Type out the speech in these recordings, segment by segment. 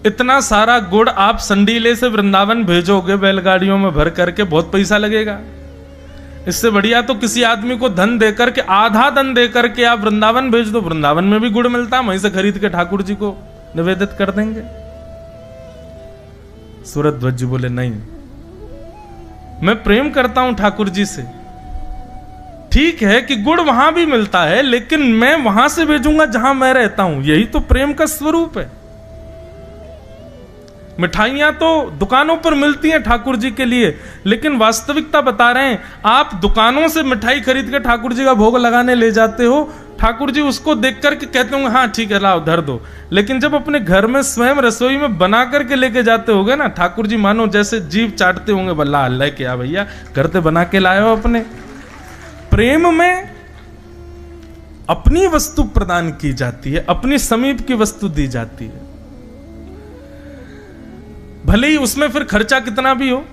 इतना सारा गुड़ आप संडीले से वृंदावन भेजोगे बैलगाड़ियों में भर करके, बहुत पैसा लगेगा। इससे बढ़िया तो किसी आदमी को धन देकर के, आधा धन देकर के आप वृंदावन भेज दो, वृंदावन में भी गुड़ मिलता है, वहीं से खरीद के ठाकुर जी को निवेदित कर देंगे। सूरध्वज जी बोले नहीं, मैं प्रेम करता हूं ठाकुर जी से, ठीक है कि गुड़ वहां भी मिलता है, लेकिन मैं वहां से भेजूंगा जहां मैं रहता हूं, यही तो प्रेम का स्वरूप है। मिठाइयां तो दुकानों पर मिलती हैं ठाकुर जी के लिए, लेकिन वास्तविकता बता रहे हैं, आप दुकानों से मिठाई खरीद के ठाकुर जी का भोग लगाने ले जाते हो, ठाकुर जी उसको देख करके कहते होंगे हाँ ठीक है लाओ धर दो, लेकिन जब अपने घर में स्वयं रसोई में बना करके लेके जाते होगे ना, ठाकुर जी मानो जैसे जीभ चाटते होंगे, बल्ला अल्लाह क्या भैया घर से बना के लाए हो। अपने प्रेम में अपनी वस्तु प्रदान की जाती है, अपनी समीप की वस्तु दी जाती है, भले ही उसमें फिर खर्चा कितना भी हो।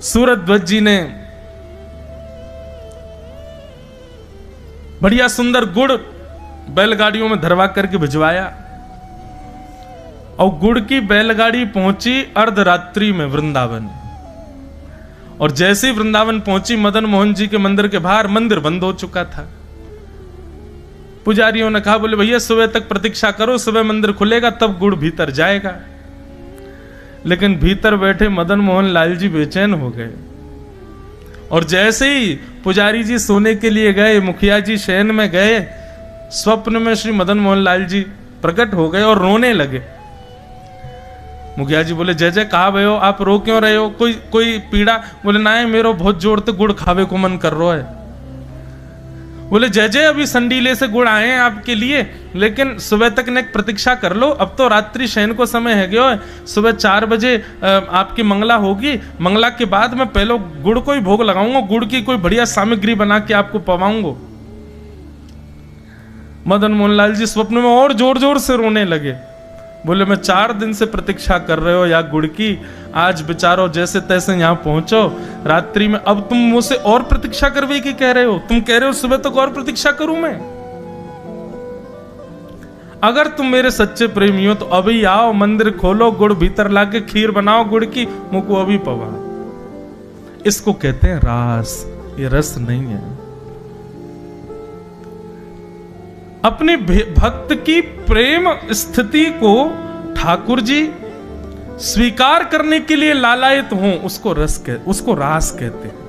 सूरध्वज जी ने बढ़िया सुंदर गुड़ बैलगाड़ियों में धरवा करके भिजवाया, और गुड़ की बैलगाड़ी पहुंची अर्धरात्रि में वृंदावन, और जैसे ही वृंदावन पहुंची मदन मोहन जी के मंदिर के बाहर, मंदिर बंद हो चुका था। पुजारियों ने कहा बोले भैया सुबह तक प्रतीक्षा करो, सुबह मंदिर खुलेगा तब गुड़ भीतर जाएगा। लेकिन भीतर बैठे मदन मोहन लाल जी बेचैन हो गए, और जैसे ही पुजारी जी सोने के लिए गए, मुखिया जी शयन में गए, स्वप्न में श्री मदन मोहन लाल जी प्रकट हो गए और रोने लगे। मुखिया जी बोले जय जय कहा भय हो, आप रो क्यों रहे हो, कोई पीड़ा? बोले ना है मेरो बहुत जोर से गुड़ खावे को मन कर रहा है। बोले जय जय अभी संडीले से गुड़ आए हैं आपके लिए, लेकिन सुबह तक ने प्रतीक्षा कर लो, अब तो रात्रि शयन को समय है गयो है, सुबह 4 बजे आपकी मंगला होगी, मंगला के बाद मैं पहले गुड़ को ही भोग लगाऊंगा, गुड़ की कोई बढ़िया सामग्री बना के आपको पवाऊंगा। मदन मोहन लाल जी स्वप्न में और जोर जोर से रोने लगे, बोले मैं 4 दिन से प्रतीक्षा कर रहे हो या गुड़ की, आज बेचारो जैसे तैसे यहां पहुंचो रात्रि में, अब तुम मुझसे और प्रतीक्षा करवे की कह रहे हो, तुम कह रहे हो सुबह तक और प्रतीक्षा करूं मैं? अगर तुम मेरे सच्चे प्रेमी हो तो अभी आओ, मंदिर खोलो, गुड़ भीतर लाके खीर बनाओ गुड़ की, मुझको अभी पवा। इसको कहते हैं रास, ये रस नहीं है। अपने भक्त की प्रेम स्थिति को ठाकुर जी स्वीकार करने के लिए लालायित हों, उसको रास कहते हैं।